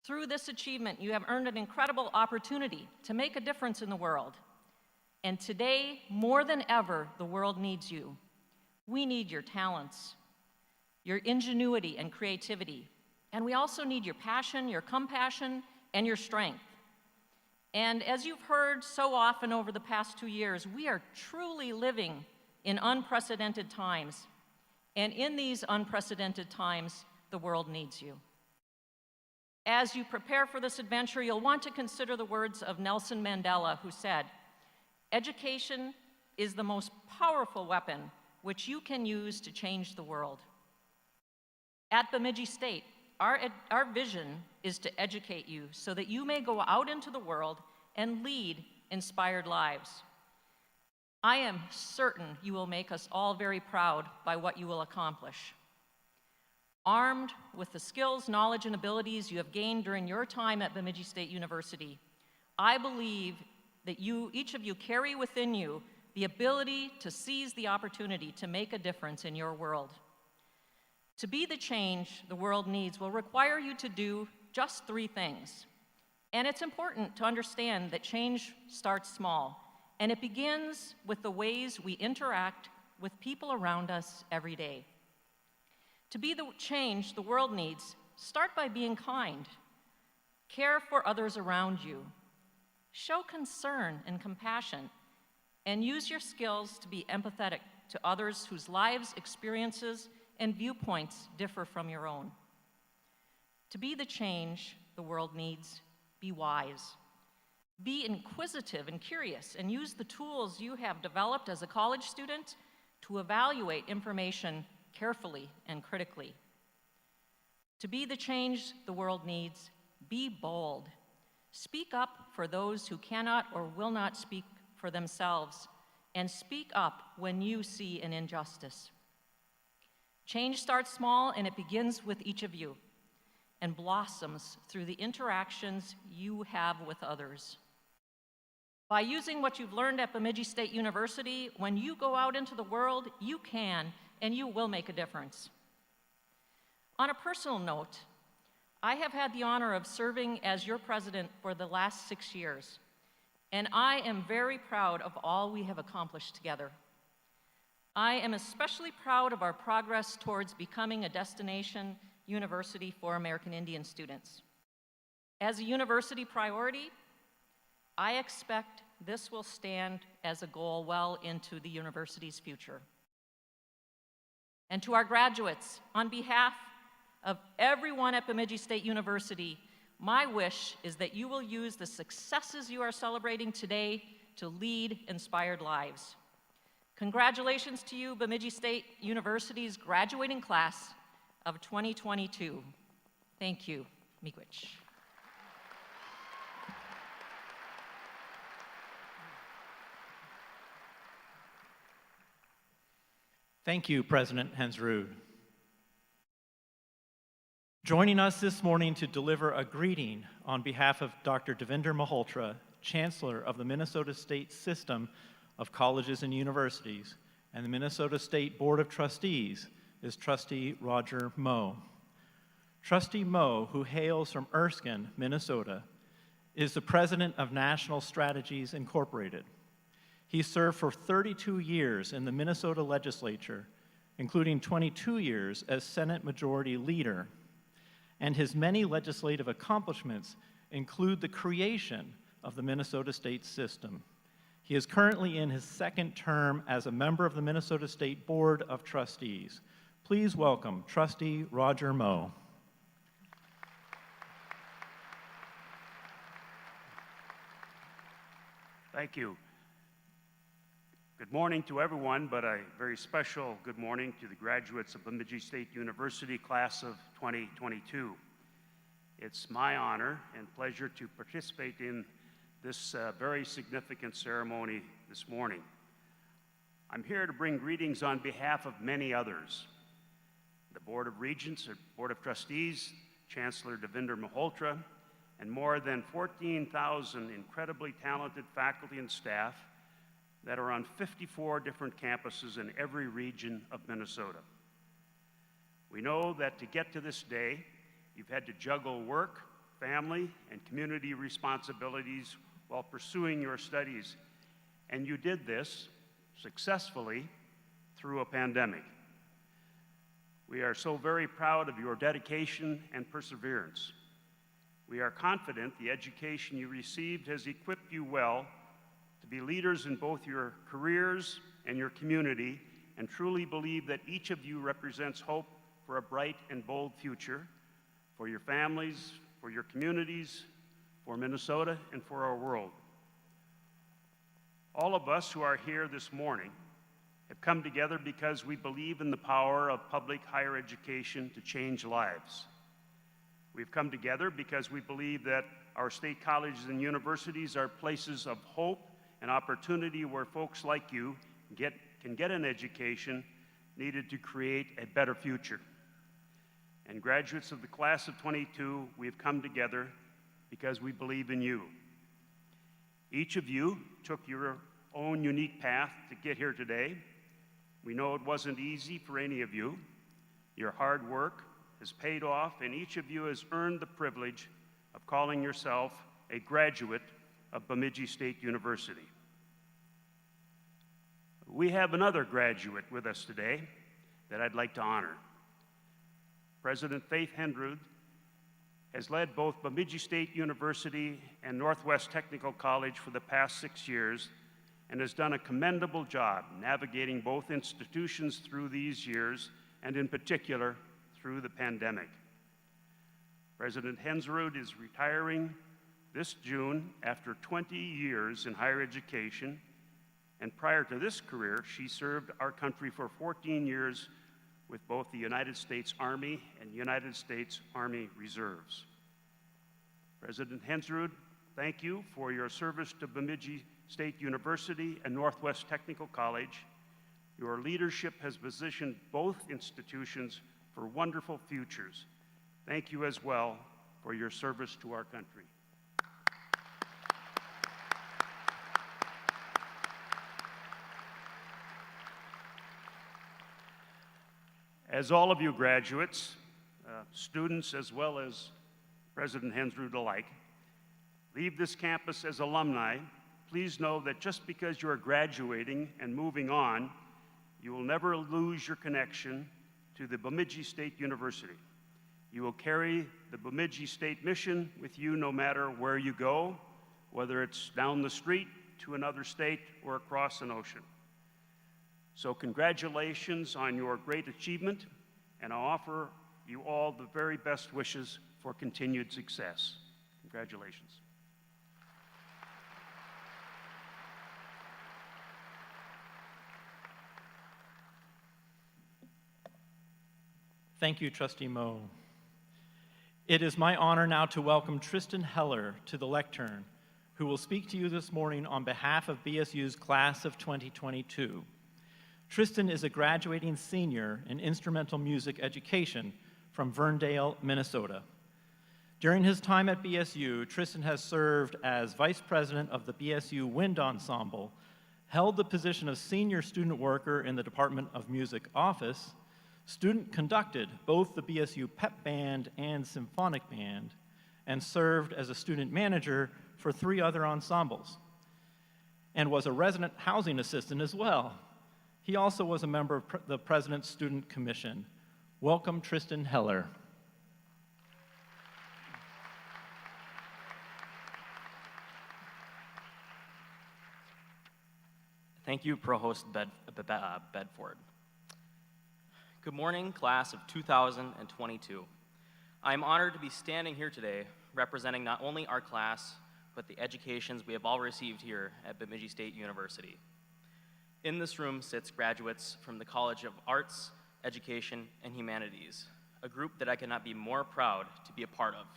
Through this achievement, you have earned an incredible opportunity to make a difference in the world. And today, more than ever, the world needs you. We need your talents, your ingenuity and creativity, and we also need your passion, your compassion, and your strength. And as you've heard so often over the past 2 years, we are truly living in unprecedented times. And in these unprecedented times, the world needs you. As you prepare for this adventure, you'll want to consider the words of Nelson Mandela, who said, "Education is the most powerful weapon which you can use to change the world." At Bemidji State, our vision is to educate you so that you may go out into the world and lead inspired lives. I am certain you will make us all very proud by what you will accomplish. Armed with the skills, knowledge, and abilities you have gained during your time at Bemidji State University, I believe that each of you carry within you the ability to seize the opportunity to make a difference in your world. To be the change the world needs will require you to do just 3 things. And it's important to understand that change starts small, and it begins with the ways we interact with people around us every day. To be the change the world needs, start by being kind. Care for others around you. Show concern and compassion, and use your skills to be empathetic to others whose lives, experiences, and viewpoints differ from your own. To be the change the world needs, be wise. Be inquisitive and curious, and use the tools you have developed as a college student to evaluate information carefully and critically. To be the change the world needs, be bold. Speak up for those who cannot or will not speak for themselves, and speak up when you see an injustice. Change starts small, and it begins with each of you and blossoms through the interactions you have with others. By using what you've learned at Bemidji State University, when you go out into the world, you can and you will make a difference. On a personal note, I have had the honor of serving as your president for the last 6 years, and I am very proud of all we have accomplished together. I am especially proud of our progress towards becoming a destination university for American Indian students. As a university priority, I expect this will stand as a goal well into the university's future. And to our graduates, on behalf of everyone at Bemidji State University, my wish is that you will use the successes you are celebrating today to lead inspired lives. Congratulations to you, Bemidji State University's graduating class of 2022. Thank you. Miigwech. Thank you, President Hensrud. Joining us this morning to deliver a greeting on behalf of Dr. Devinder Malhotra, Chancellor of the Minnesota State System of Colleges and Universities, and the Minnesota State Board of Trustees, is Trustee Roger Moe. Trustee Moe, who hails from Erskine, Minnesota, is the President of National Strategies Incorporated. He served for 32 years in the Minnesota legislature, including 22 years as Senate Majority Leader, and his many legislative accomplishments include the creation of the Minnesota State System. He is currently in his 2nd term as a member of the Minnesota State Board of Trustees. Please welcome Trustee Roger Moe. Thank you. Good morning to everyone, but a very special good morning to the graduates of Bemidji State University class of 2022. It's my honor and pleasure to participate in this very significant ceremony this morning. I'm here to bring greetings on behalf of many others. The Board of Regents, or Board of Trustees, Chancellor Devinder Malhotra, and more than 14,000 incredibly talented faculty and staff that are on 54 different campuses in every region of Minnesota. We know that to get to this day, you've had to juggle work, family and community responsibilities while pursuing your studies, and you did this successfully through a pandemic. We are so very proud of your dedication and perseverance. We are confident the education you received has equipped you well to be leaders in both your careers and your community, and truly believe that each of you represents hope for a bright and bold future for your families, for your communities, for Minnesota, and for our world. All of us who are here this morning have come together because we believe in the power of public higher education to change lives. We've come together because we believe that our state colleges and universities are places of hope and opportunity where folks like you can get an education needed to create a better future. And graduates of the class of 22, we've come together because we believe in you. Each of you took your own unique path to get here today. We know it wasn't easy for any of you. Your hard work has paid off, and each of you has earned the privilege of calling yourself a graduate of Bemidji State University. We have another graduate with us today that I'd like to honor. President Faith Hendrud has led both Bemidji State University and Northwest Technical College for the past 6 years and has done a commendable job navigating both institutions through these years, and in particular, through the pandemic. President Hendrud is retiring this June after 20 years in higher education, and prior to this career, she served our country for 14 years with both the United States Army and United States Army Reserves. President Hendrud, thank you for your service to Bemidji State University and Northwest Technical College. Your leadership has positioned both institutions for wonderful futures. Thank you as well for your service to our country. As all of you graduates, students as well as President Hendrud alike, leave this campus as alumni, please know that just because you are graduating and moving on, you will never lose your connection to the Bemidji State University. You will carry the Bemidji State mission with you no matter where you go, whether it's down the street to another state or across an ocean. So congratulations on your great achievement, and I offer you all the very best wishes for continued success. Congratulations. Thank you, Trustee Moe. It is my honor now to welcome Tristan Heller to the lectern, who will speak to you this morning on behalf of BSU's class of 2022. Tristan is a graduating senior in instrumental music education from Verndale, Minnesota. During his time at BSU, Tristan has served as vice president of the BSU Wind Ensemble, held the position of senior student worker in the Department of Music office, student conducted both the BSU Pep Band and Symphonic Band, and served as a student manager for 3 other ensembles, and was a resident housing assistant as well. He also was a member of the President's Student Commission. Welcome, Tristan Heller. Thank you, Provost Bedford. Good morning, class of 2022. I am honored to be standing here today representing not only our class, but the educations we have all received here at Bemidji State University. In this room sits graduates from the College of Arts, Education, and Humanities, a group that I could not be more proud to be a part of.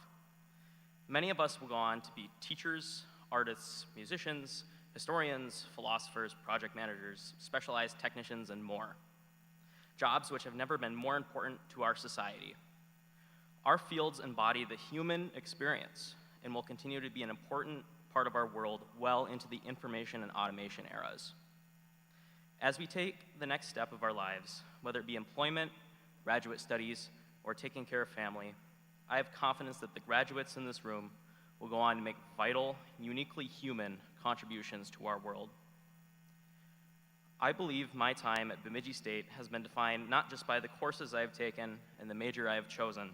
Many of us will go on to be teachers, artists, musicians, historians, philosophers, project managers, specialized technicians, and more. Jobs which have never been more important to our society. Our fields embody the human experience and will continue to be an important part of our world well into the information and automation eras. As we take the next step of our lives, whether it be employment, graduate studies, or taking care of family, I have confidence that the graduates in this room will go on to make vital, uniquely human contributions to our world. I believe my time at Bemidji State has been defined not just by the courses I have taken and the major I have chosen,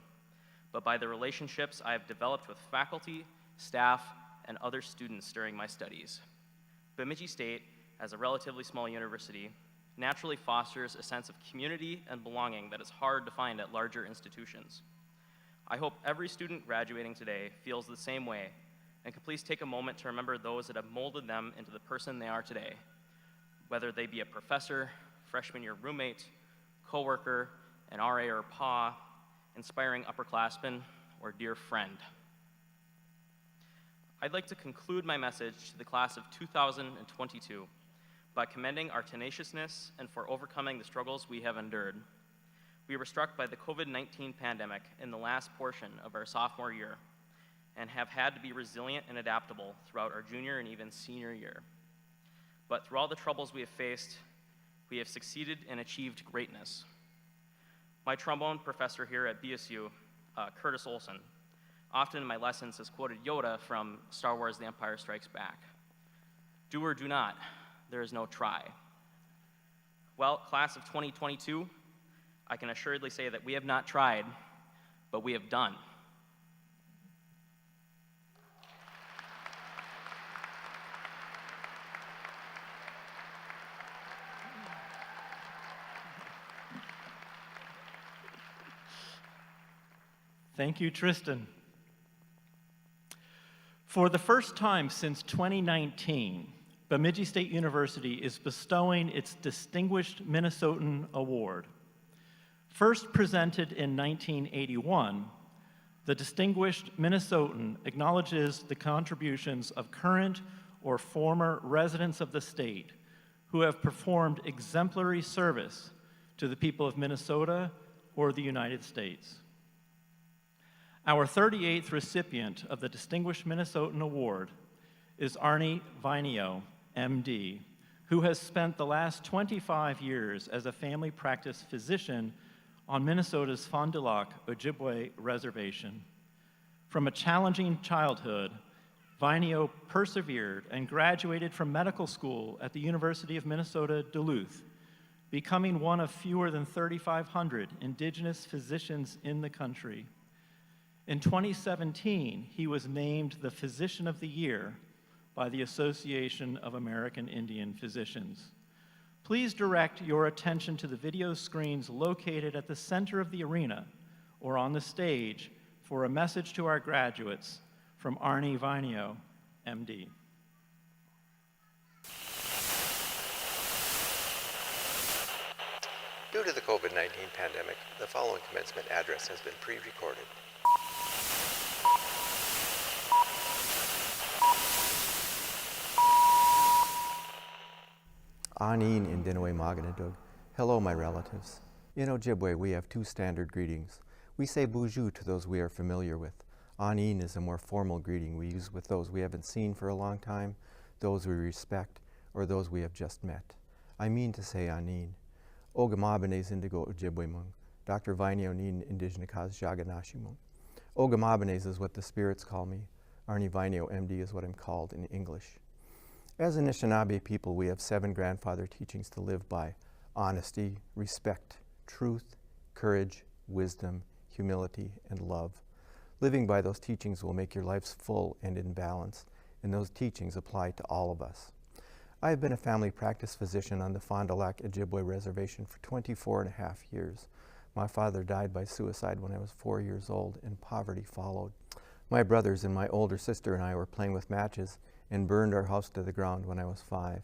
but by the relationships I have developed with faculty, staff, and other students during my studies. Bemidji State, as a relatively small university, naturally fosters a sense of community and belonging that is hard to find at larger institutions. I hope every student graduating today feels the same way and can please take a moment to remember those that have molded them into the person they are today, whether they be a professor, freshman year roommate, coworker, an RA or PA, inspiring upperclassman, or dear friend. I'd like to conclude my message to the class of 2022 by commending our tenaciousness and for overcoming the struggles we have endured. We were struck by the COVID-19 pandemic in the last portion of our sophomore year and have had to be resilient and adaptable throughout our junior and even senior year. But through all the troubles we have faced, we have succeeded and achieved greatness. My trombone professor here at BSU, Curtis Olson, often in my lessons has quoted Yoda from Star Wars: The Empire Strikes Back. Do or do not, there is no try. Well, class of 2022, I can assuredly say that we have not tried, but we have done. Thank you, Tristan. For the first time since 2019, Bemidji State University is bestowing its Distinguished Minnesotan Award. First presented in 1981, the Distinguished Minnesotan acknowledges the contributions of current or former residents of the state who have performed exemplary service to the people of Minnesota or the United States. Our 38th recipient of the Distinguished Minnesotan Award is Arnie Vainio, MD, who has spent the last 25 years as a family practice physician on Minnesota's Fond du Lac Ojibwe Reservation. From a challenging childhood, Vainio persevered and graduated from medical school at the University of Minnesota, Duluth, becoming one of fewer than 3,500 Indigenous physicians in the country. In 2017, he was named the Physician of the Year by the Association of American Indian Physicians. Please direct your attention to the video screens located at the center of the arena or on the stage for a message to our graduates from Arnie Vainio, MD. Due to the COVID-19 pandemic, the following commencement address has been pre-recorded. Anin in Dinaway Maganadug. Hello, my relatives. In Ojibwe, we have two standard greetings. We say bonjour to those we are familiar with. Anin is a more formal greeting we use with those we haven't seen for a long time, those we respect, or those we have just met. I mean to say Anin. Ogamabanes indigo Ojibwe mung. Dr. Vainio nin indigenakaz jaganashi mung. Ogamabanes is what the spirits call me. Arnie Vainio, MD, is what I'm called in English. As Anishinaabe people, we have 7 grandfather teachings to live by: honesty, respect, truth, courage, wisdom, humility, and love. Living by those teachings will make your lives full and in balance, and those teachings apply to all of us. I have been a family practice physician on the Fond du Lac Ojibwe Reservation for 24.5 years. My father died by suicide when I was 4 years old, and poverty followed. My brothers and my older sister and I were playing with matches and burned our house to the ground when I was 5.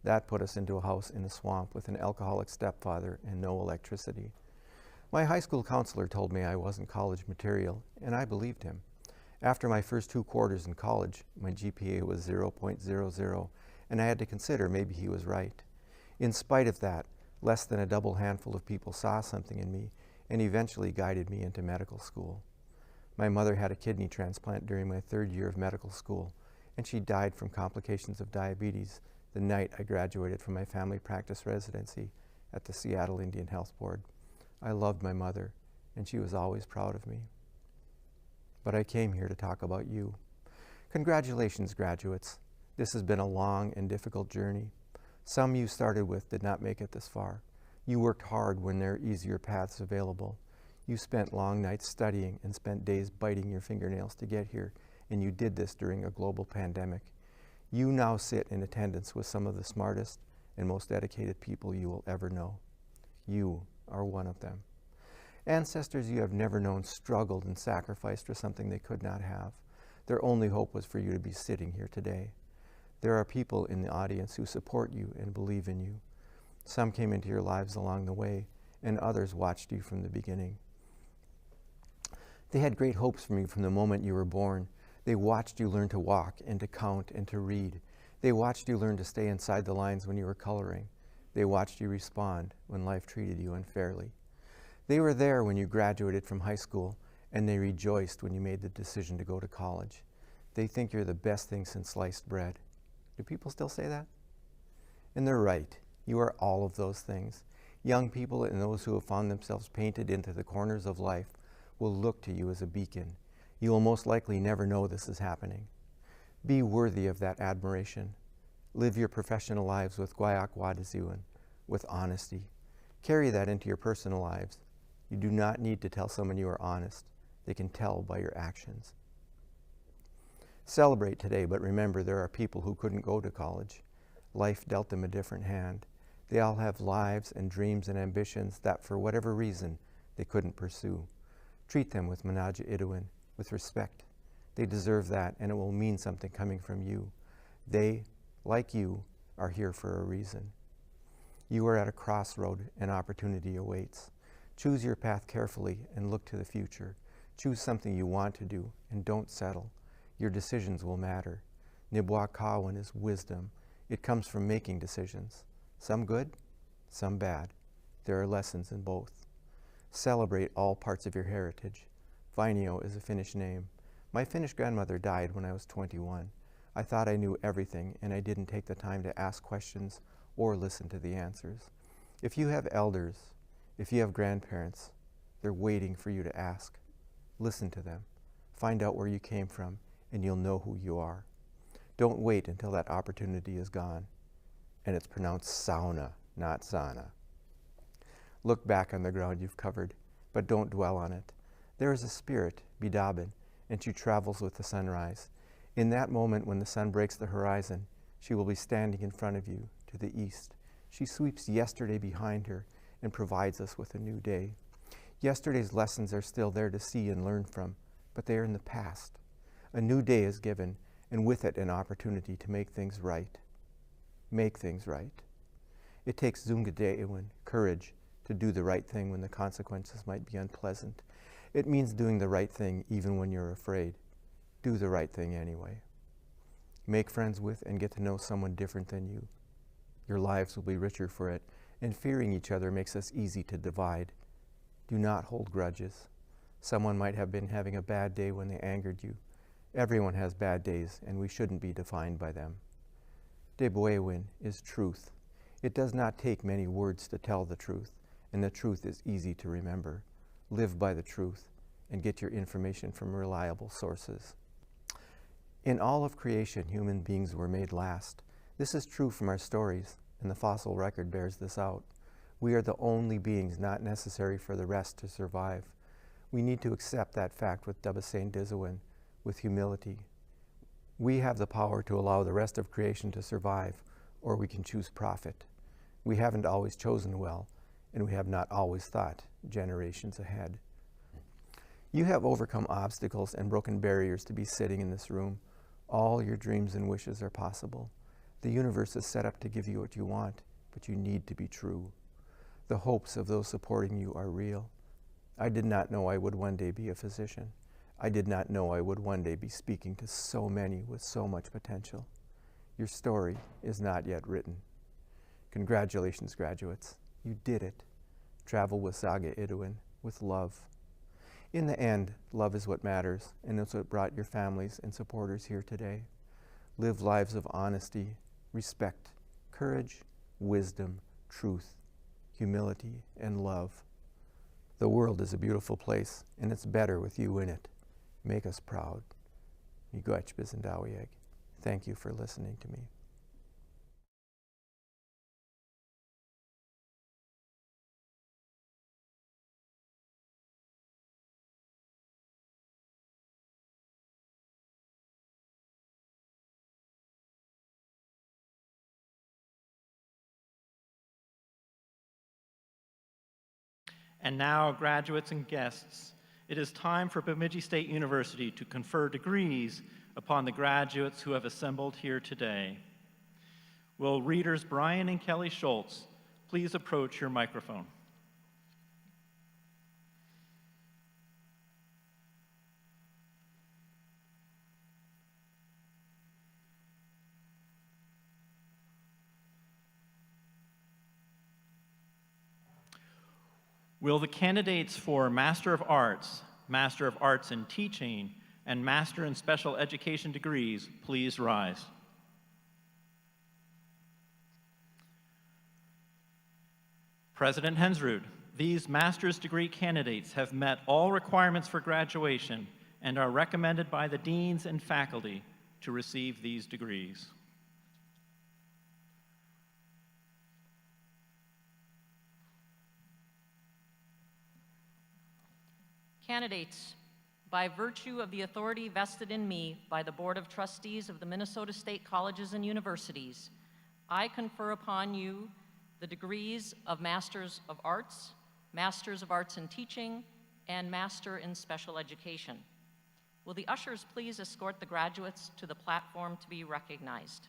That put us into a house in a swamp with an alcoholic stepfather and no electricity. My high school counselor told me I wasn't college material, and I believed him. After my first 2 quarters in college, my GPA was 0.00, and I had to consider maybe he was right. In spite of that, less than a double handful of people saw something in me and eventually guided me into medical school. My mother had a kidney transplant during my 3rd year of medical school, and she died from complications of diabetes the night I graduated from my family practice residency at the Seattle Indian Health Board. I loved my mother, and she was always proud of me. but I came here to talk about you. Congratulations, graduates. This has been a long and difficult journey. Some you started with did not make it this far. You worked hard when there are easier paths available. You spent long nights studying and spent days biting your fingernails to get here, and you did this during a global pandemic. You now sit in attendance with some of the smartest and most dedicated people you will ever know. You are one of them. Ancestors you have never known struggled and sacrificed for something they could not have. Their only hope was for you to be sitting here today. There are people in the audience who support you and believe in you. Some came into your lives along the way, and others watched you from the beginning. They had great hopes from you from the moment you were born. They watched you learn to walk and to count and to read. They watched you learn to stay inside the lines when you were coloring. They watched you respond when life treated you unfairly. They were there when you graduated from high school, and they rejoiced when you made the decision to go to college. They think you're the best thing since sliced bread. Do people still say that? And they're right. You are all of those things. Young people and those who have found themselves painted into the corners of life will look to you as a beacon. You will most likely never know this is happening. Be worthy of that admiration. Live your professional lives with guayak wadazuan, with honesty. Carry that into your personal lives. You do not need to tell someone you are honest. They can tell by your actions. Celebrate today, but remember there are people who couldn't go to college. Life dealt them a different hand. They all have lives and dreams and ambitions that, for whatever reason, they couldn't pursue. Treat them with manaja iduin, with respect. They deserve that, and it will mean something coming from you. They, like you, are here for a reason. You are at a crossroad, and opportunity awaits. Choose your path carefully and look to the future. Choose something you want to do, and don't settle. Your decisions will matter. Nibwa Kawan is wisdom. It comes from making decisions. Some good, some bad. There are lessons in both. Celebrate all parts of your heritage. Vainio is a Finnish name. My Finnish grandmother died when I was 21. I thought I knew everything, and I didn't take the time to ask questions or listen to the answers. If you have elders, if you have grandparents, they're waiting for you to ask. Listen to them. Find out where you came from, and you'll know who you are. Don't wait until that opportunity is gone. And it's pronounced sauna, not sauna. Look back on the ground you've covered, but don't dwell on it. There is a spirit, Bidabin, and she travels with the sunrise. In that moment when the sun breaks the horizon, she will be standing in front of you to the east. She sweeps yesterday behind her and provides us with a new day. Yesterday's lessons are still there to see and learn from, but they are in the past. A new day is given, and with it an opportunity to make things right. Make things right. It takes zungadeewin, courage, to do the right thing when the consequences might be unpleasant. It means doing the right thing even when you're afraid. Do the right thing anyway. Make friends with and get to know someone different than you. Your lives will be richer for it, and fearing each other makes us easy to divide. Do not hold grudges. Someone might have been having a bad day when they angered you. Everyone has bad days, and we shouldn't be defined by them. Debwewin is truth. It does not take many words to tell the truth, and the truth is easy to remember. Live by the truth, and get your information from reliable sources. In all of creation, human beings were made last. This is true from our stories, and the fossil record bears this out. We are the only beings not necessary for the rest to survive. We need to accept that fact with Dabasain Dizawin, with humility. We have the power to allow the rest of creation to survive, or we can choose profit. We haven't always chosen well, and we have not always thought generations ahead. You have overcome obstacles and broken barriers to be sitting in this room. All your dreams and wishes are possible. The universe is set up to give you what you want, but you need to be true. The hopes of those supporting you are real. I did not know I would one day be a physician. I did not know I would one day be speaking to so many with so much potential. Your story is not yet written. Congratulations, graduates. You did it. Travel with Saga Iduin, with love. In the end, love is what matters, and it's what brought your families and supporters here today. Live lives of honesty, respect, courage, wisdom, truth, humility, and love. The world is a beautiful place, and it's better with you in it. make us proud. Miigwech Bizendawieg. Thank you for listening to me. And now, graduates and guests, it is time for Bemidji State University to confer degrees upon the graduates who have assembled here today. Will readers Brian and Kelly Schultz please approach your microphone? Will the candidates for Master of Arts in Teaching, and Master in Special Education degrees please rise? President Hensrud, these master's degree candidates have met all requirements for graduation and are recommended by the deans and faculty to receive these degrees. Candidates, by virtue of the authority vested in me by the Board of Trustees of the Minnesota State Colleges and Universities, I confer upon you the degrees of Masters of Arts in Teaching, and Master in Special Education. Will the ushers please escort the graduates to the platform to be recognized?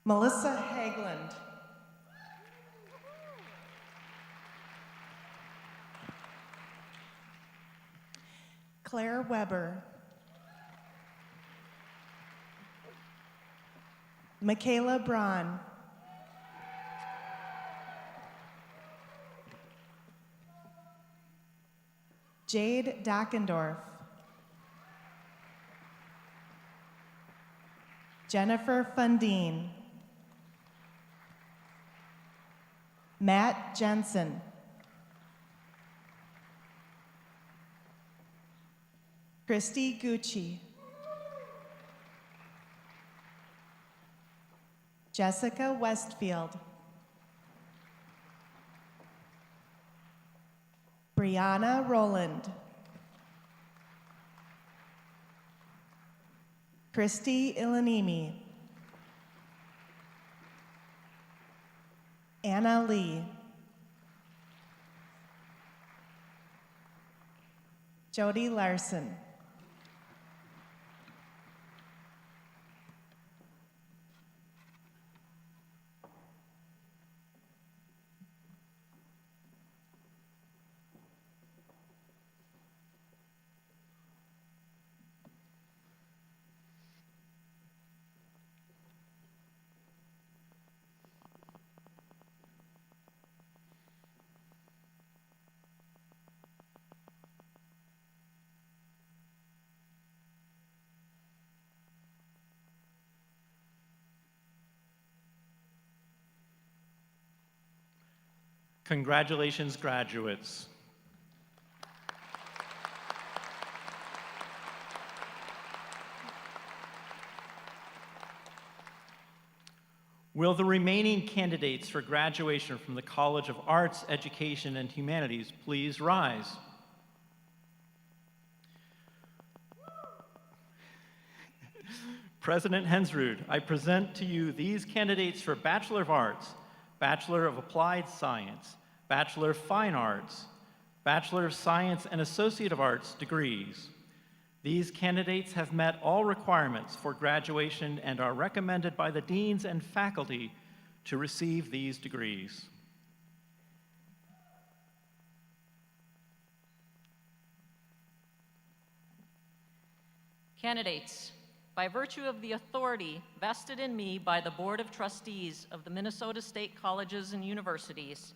Melissa Hagland. Claire Weber. Michaela Braun. Jade Dockendorf. Jennifer Fundine. Matt Jensen. Christy Gucci. Jessica Westfield. Brianna Roland. Christy Ilanimi. Anna Lee. Jody Larson. Congratulations, graduates. Will the remaining candidates for graduation from the College of Arts, Education, and Humanities please rise? President Hensrud, I present to you these candidates for Bachelor of Arts, Bachelor of Applied Science, Bachelor of Fine Arts, Bachelor of Science and Associate of Arts degrees. These candidates have met all requirements for graduation and are recommended by the deans and faculty to receive these degrees. Candidates, by virtue of the authority vested in me by the Board of Trustees of the Minnesota State Colleges and Universities,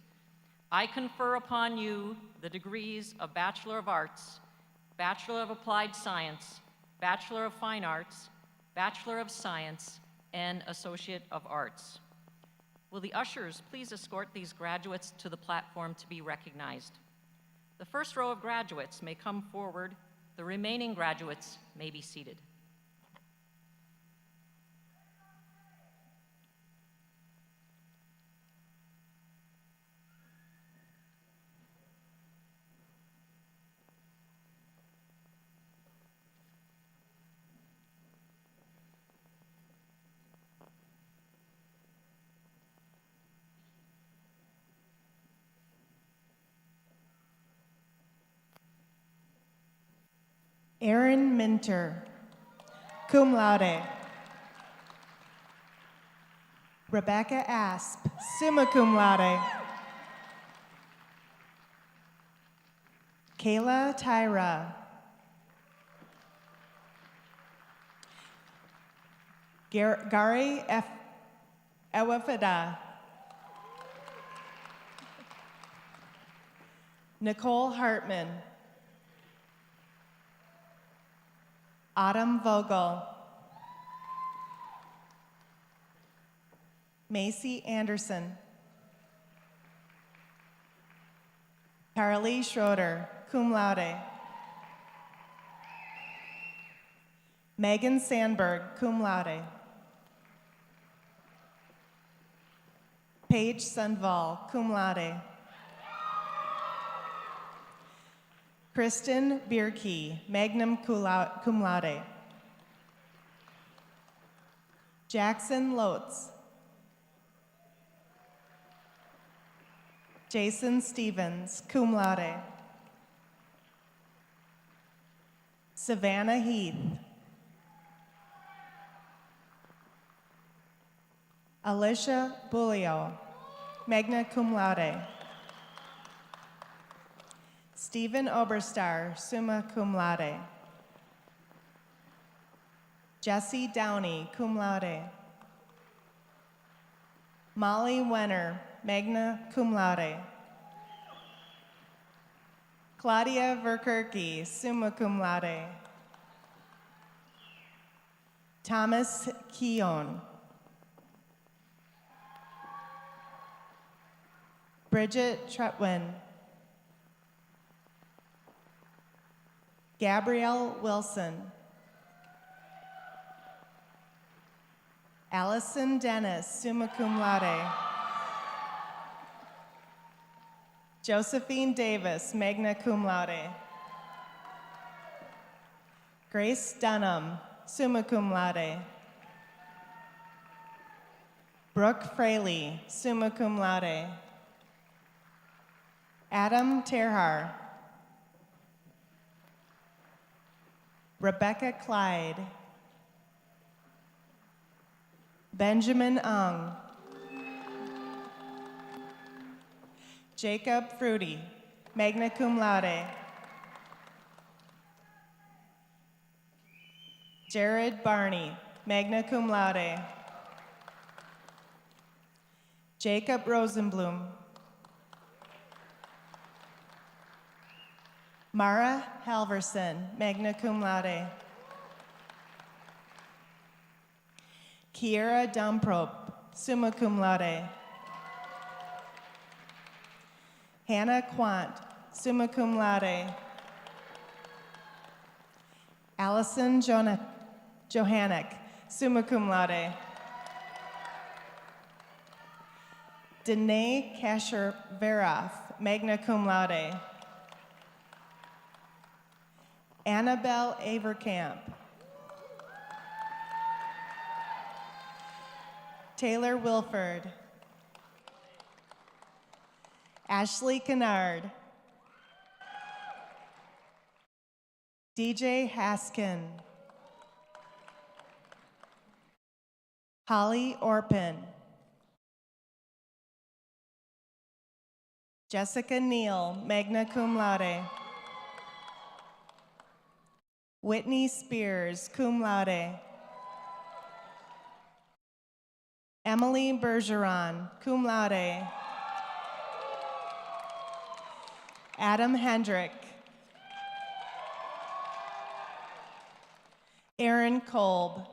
I confer upon you the degrees of Bachelor of Arts, Bachelor of Applied Science, Bachelor of Fine Arts, Bachelor of Science, and Associate of Arts. Will the ushers please escort these graduates to the platform to be recognized? The first row of graduates may come forward. The remaining graduates may be seated. Aaron Minter, cum laude. Rebecca Asp, summa cum laude. Kayla Tyra. Gary F. Ewafada. Nicole Hartman. Autumn Vogel. Macy Anderson. Carly Schroeder, cum laude. Megan Sandberg, cum laude. Paige Sundvall, cum laude. Kristen Bierke, magna cum laude. Jackson Lotz. Jason Stevens, cum laude. Savannah Heath. Alicia Bulio, magna cum laude. Stephen Oberstar, summa cum laude. Jesse Downey, cum laude. Molly Wenner, magna cum laude. Claudia Verkerke, summa cum laude. Thomas Keown. Bridget Tretwin. Gabrielle Wilson. Allison Dennis, summa cum laude. Josephine Davis, magna cum laude. Grace Dunham, summa cum laude. Brooke Fraley, summa cum laude. Adam Terhar. Rebecca Clyde. Benjamin Ung. Jacob Fruity, magna cum laude. Jared Barney, magna cum laude. Jacob Rosenblum. Mara Halverson, magna cum laude. Kiera Domprop, summa cum laude. Hannah Quant, summa cum laude. Allison Johannek, summa cum laude. Danae Kasher-Veroff, magna cum laude. Annabelle Avercamp. Taylor Wilford. Ashley Kennard. DJ Haskin. Holly Orpin. Jessica Neal, magna cum laude. Whitney Spears, cum laude. Emily Bergeron, cum laude. Adam Hendrick. Aaron Kolb.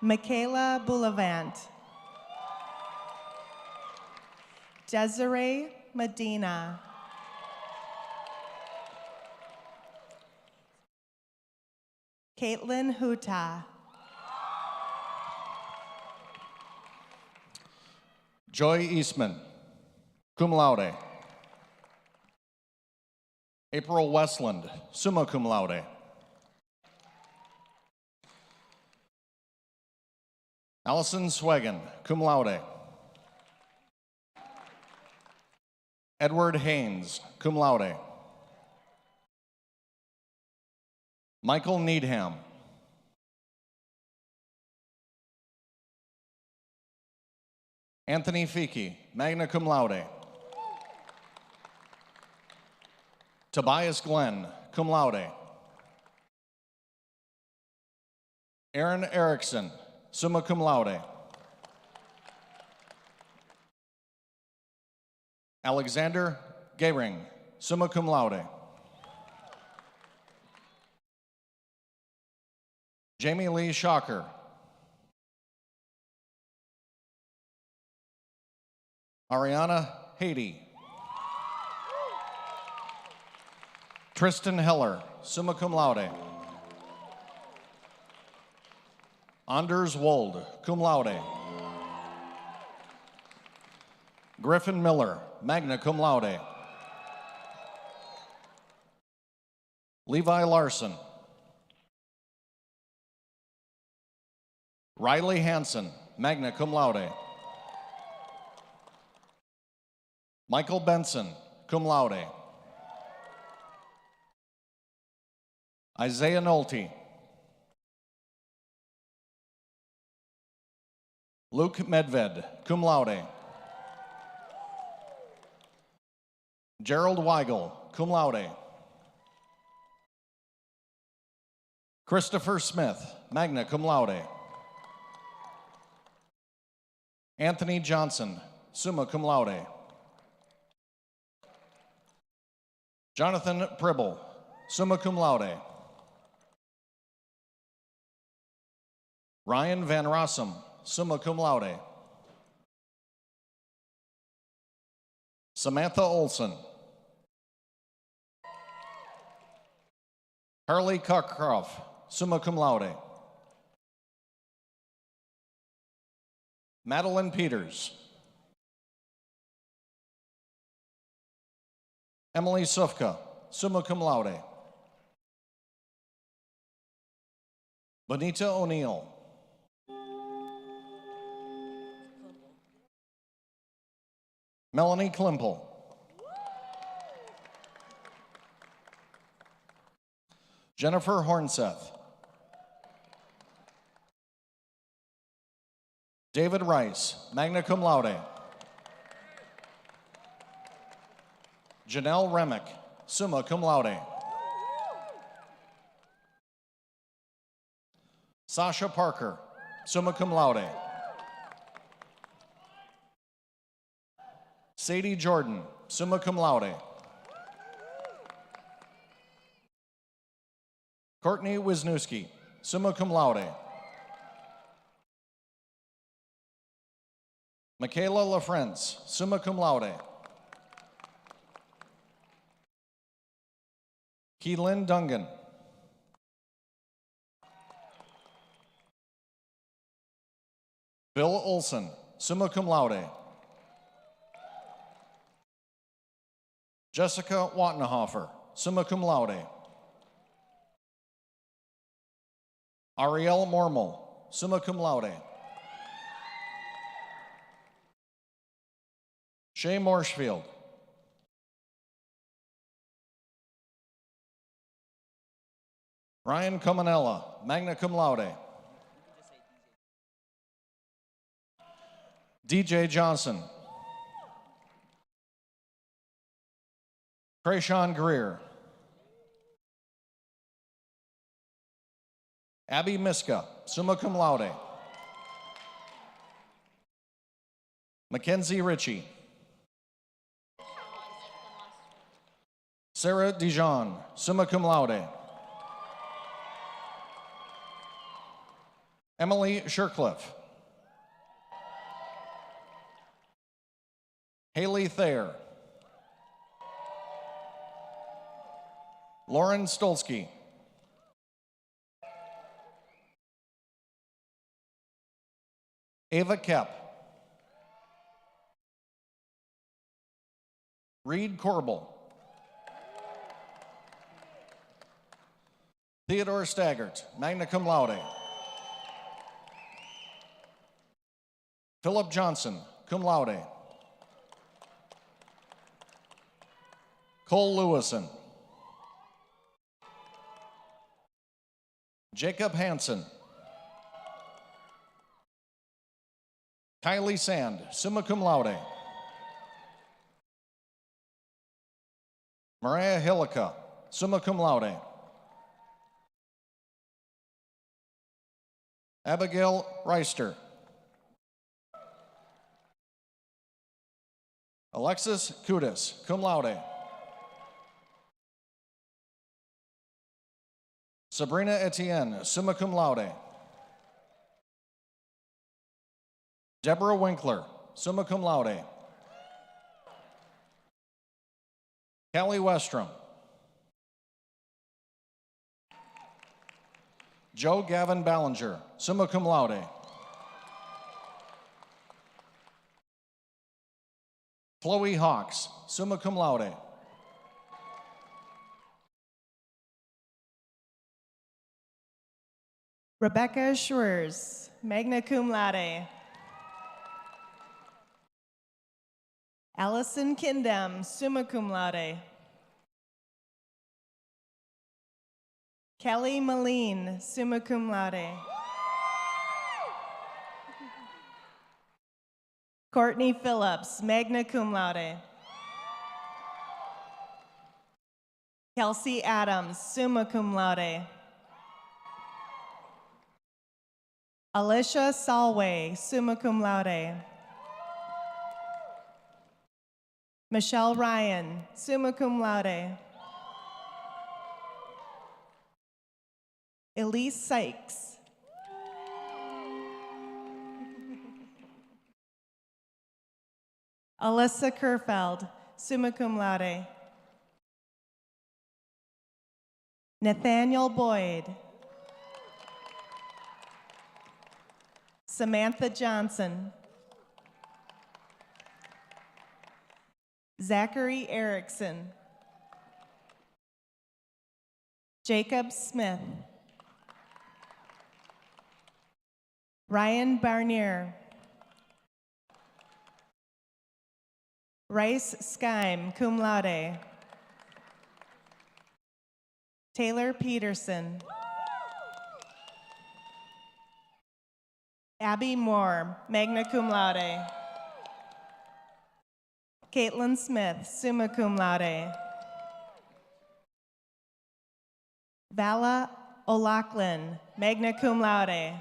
Michaela Boulevant. Desiree Medina. Caitlin Huta. Joy Eastman, cum laude. April Westland, summa cum laude. Allison Swagan, cum laude. Edward Haynes, cum laude. Michael Needham. Anthony Fiki, magna cum laude. Tobias Glenn, cum laude. Aaron Erickson, summa cum laude. Alexander Gehring, summa cum laude. Jamie Lee Shocker. Ariana Haiti. Tristan Heller, summa cum laude. Anders Wold, cum laude. Griffin Miller, magna cum laude. Levi Larson. Riley Hansen, magna cum laude. Michael Benson, cum laude. Isaiah Nolte. Luke Medved, cum laude. Gerald Weigel, cum laude. Christopher Smith, magna cum laude. Anthony Johnson, summa cum laude. Jonathan Pribble, summa cum laude. Ryan Van Rossum, summa cum laude. Samantha Olson. Harley Cockcroft, summa cum laude. Madeline Peters. Emily Sufka, summa cum laude. Bonita O'Neill. Melanie Klimple. Jennifer Hornseth. David Rice, magna cum laude. Janelle Remick, summa cum laude. Sasha Parker, summa cum laude. Sadie Jordan, summa cum laude. Courtney Wisniewski, summa cum laude. Michaela LaFrance, summa cum laude. Keelan Dungan. Bill Olson, summa cum laude. Jessica Wattenhofer, summa cum laude. Ariel Mormel, summa cum laude. Shay Morshfield. Ryan Comanella, magna cum laude. DJ Johnson. Krayshawn Greer. Abby Miska, summa cum laude. Mackenzie Ritchie. Sarah Dijon, summa cum laude. Emily Shercliffe. Haley Thayer. Lauren Stolsky. Ava Kep. Reed Corbel. Theodore Staggart, magna cum laude. Philip Johnson, cum laude. Cole Lewison. Jacob Hansen. Kylie Sand, summa cum laude. Mariah Hillica, summa cum laude. Abigail Reister. Alexis Kudis, cum laude. Sabrina Etienne, summa cum laude. Deborah Winkler, summa cum laude. Callie Westrom. Joe Gavin Ballinger, summa cum laude. Chloe Hawks, summa cum laude. Rebecca Schwers, magna cum laude. Allison Kindem, summa cum laude. Kelly Moline, summa cum laude. Courtney Phillips, magna cum laude. Kelsey Adams, summa cum laude. Alicia Salway, summa cum laude. Michelle Ryan, summa cum laude. Elise Sykes. Alyssa Kerfeld, summa cum laude. Nathaniel Boyd. Samantha Johnson. Zachary Erickson. Jacob Smith. Ryan Barnier. Rice Skyme, cum laude. Taylor Peterson. Abby Moore, magna cum laude. Caitlin Smith, summa cum laude. Vala O'Loughlin, magna cum laude.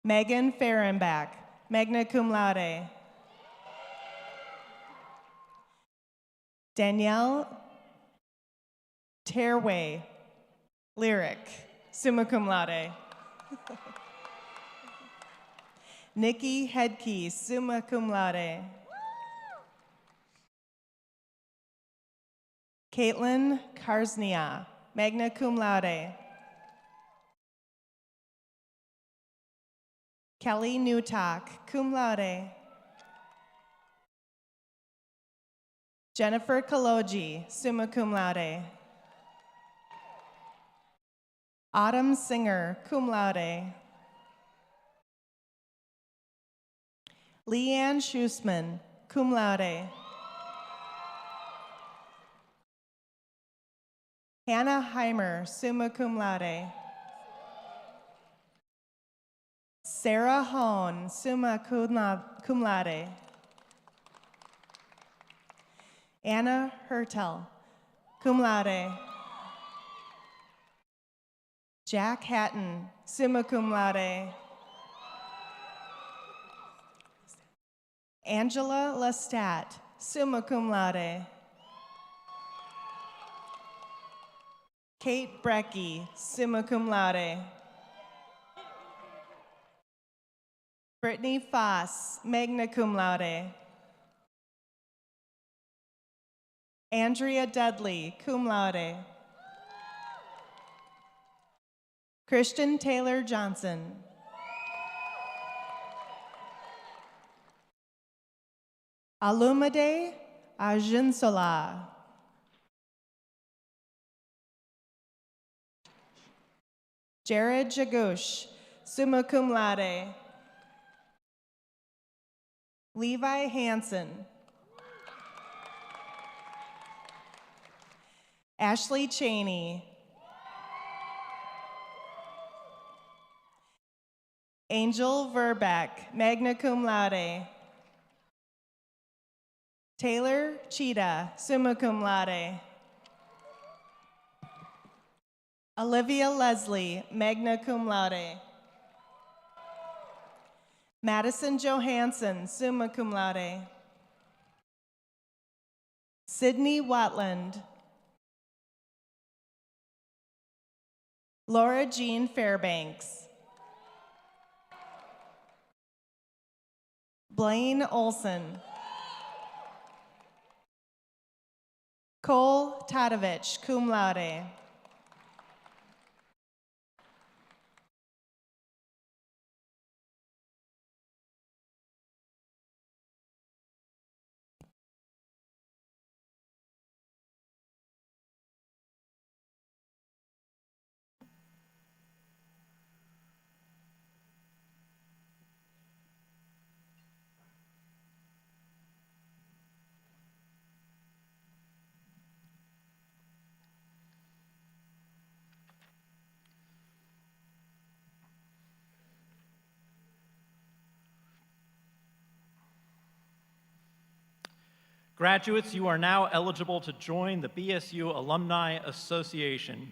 Megan Fehrenbach, magna cum laude. Danielle Terway, lyric, summa cum laude. Nikki Headkey, summa cum laude. Caitlin Karsnia, magna cum laude. Kelly Newtalk, cum laude. Jennifer Kaloji, summa cum laude. Autumn Singer, cum laude. Leanne Schussman, cum laude. Hannah Heimer, summa cum laude. Sarah Hone, summa cum laude. Anna Hertel, cum laude. Jack Hatton, summa cum laude. Angela Lestat, summa cum laude. Kate Brecky, summa cum laude. Brittany Foss, magna cum laude. Andrea Dudley, cum laude. Christian Taylor Johnson. Alumni Ajinsola. Jared Jagush, summa cum laude. Levi Hansen. Ashley Cheney. Angel Verbeck, magna cum laude. Taylor Cheetah, summa cum laude. Olivia Leslie, magna cum laude. Madison Johansson, summa cum laude. Sydney Watland. Laura Jean Fairbanks. Blaine Olson. Cole Tadovich, cum laude. Graduates, you are now eligible to join the BSU Alumni Association,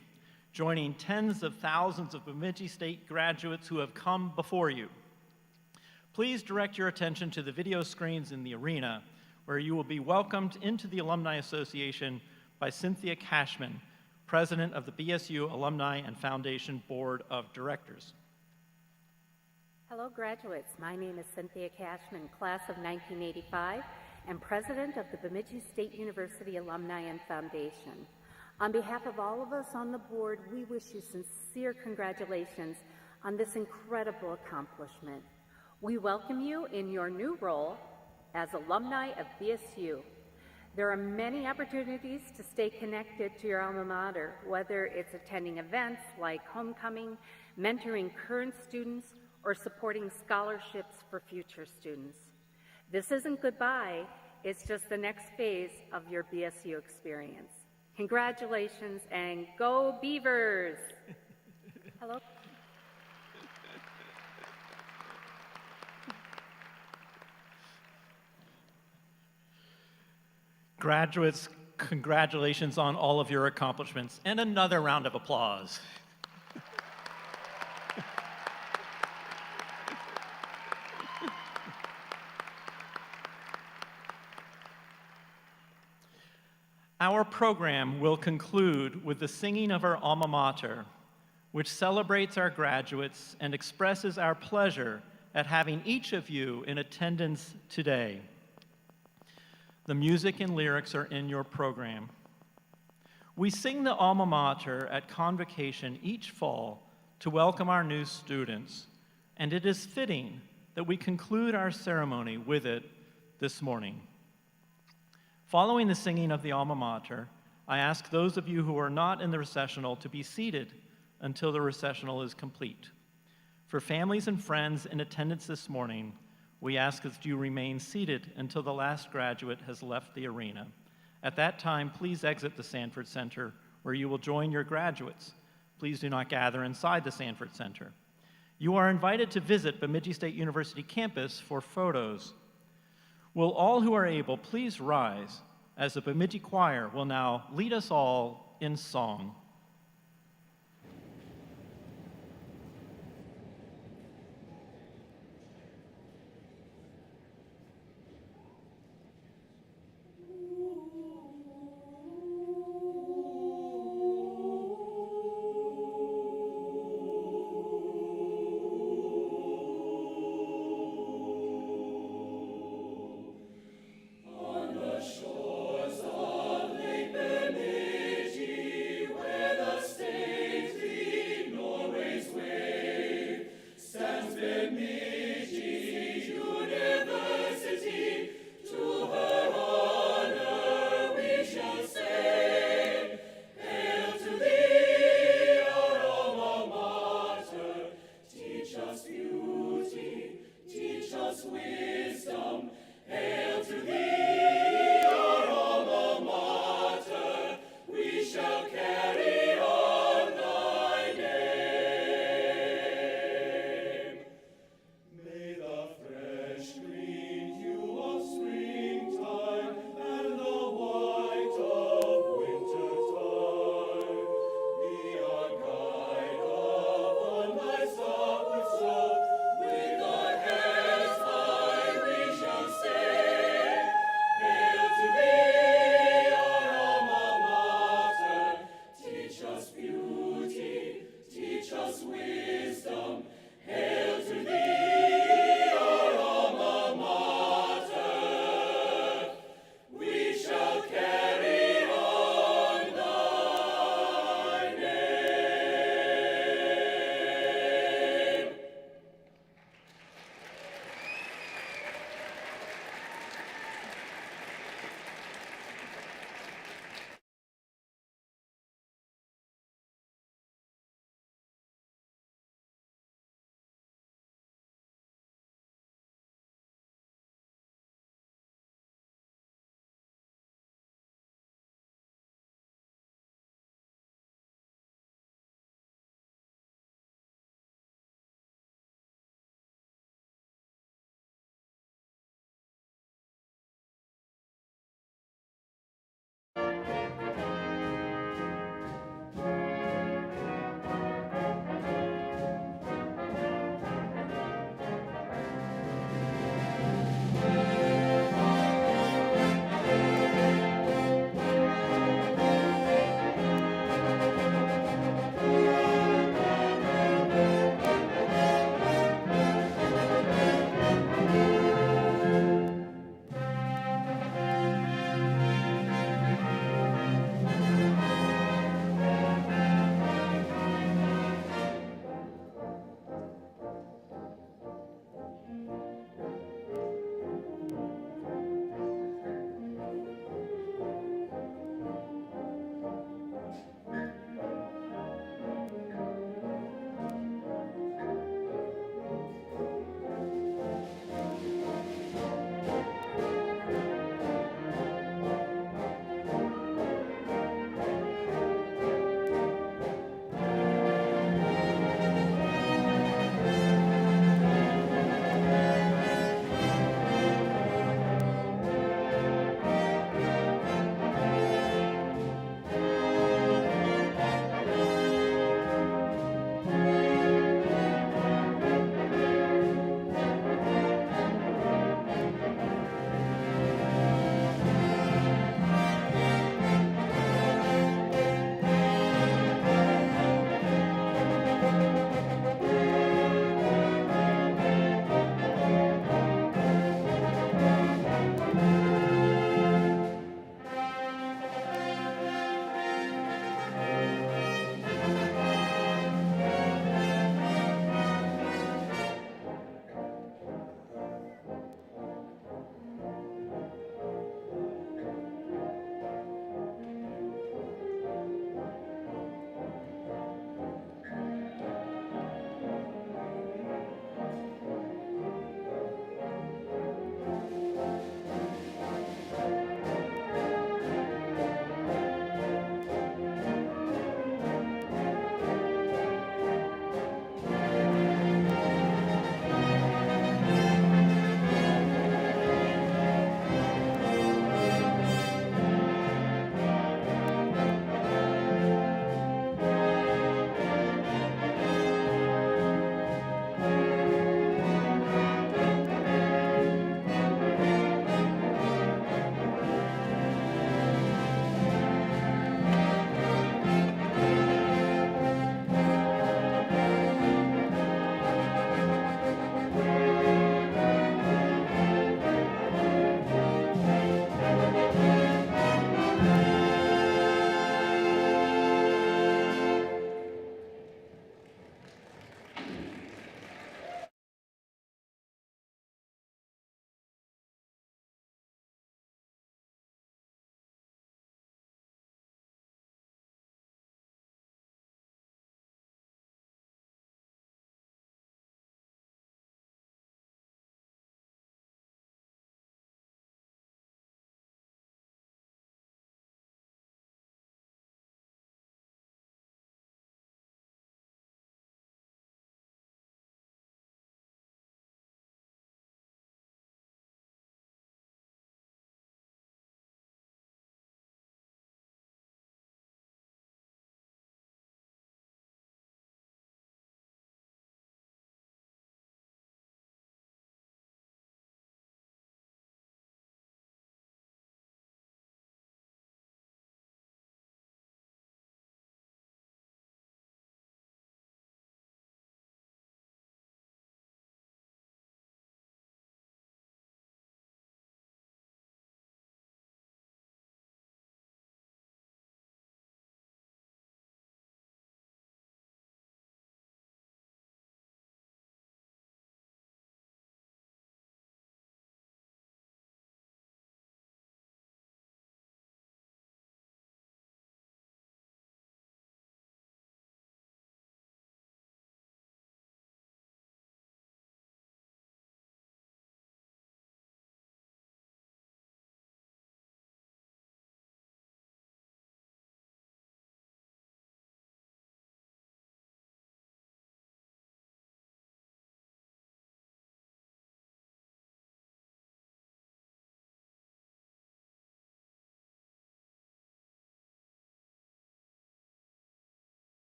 joining tens of thousands of Bemidji State graduates who have come before you. Please direct your attention to the video screens in the arena, where you will be welcomed into the Alumni Association by Cynthia Cashman, President of the BSU Alumni and Foundation Board of Directors. Hello, graduates. My name is Cynthia Cashman, class of 1985, and President of the Bemidji State University Alumni and Foundation. On behalf of all of us on the board, we wish you sincere congratulations on this incredible accomplishment. We welcome you in your new role as alumni of BSU. There are many opportunities to stay connected to your alma mater, whether it's attending events like homecoming, mentoring current students, or supporting scholarships for future students. This isn't goodbye, it's just the next phase of your BSU experience. Congratulations and go Beavers! Hello. Graduates, congratulations on all of your accomplishments, and another round of applause. Our program will conclude with the singing of our alma mater, which celebrates our graduates and expresses our pleasure at having each of you in attendance today. The music and lyrics are in your program. We sing the alma mater at Convocation each fall to welcome our new students, and it is fitting that we conclude our ceremony with it this morning. Following the singing of the alma mater, I ask those of you who are not in the recessional to be seated until the recessional is complete. For families and friends in attendance this morning, We ask that you remain seated until the last graduate has left the arena. At that time, please exit the Sanford Center, where you will join your graduates. Please do not gather inside the Sanford Center. You are invited to visit Bemidji State University campus for photos. Will all who are able please rise as the Bemidji Choir will now lead us all in song.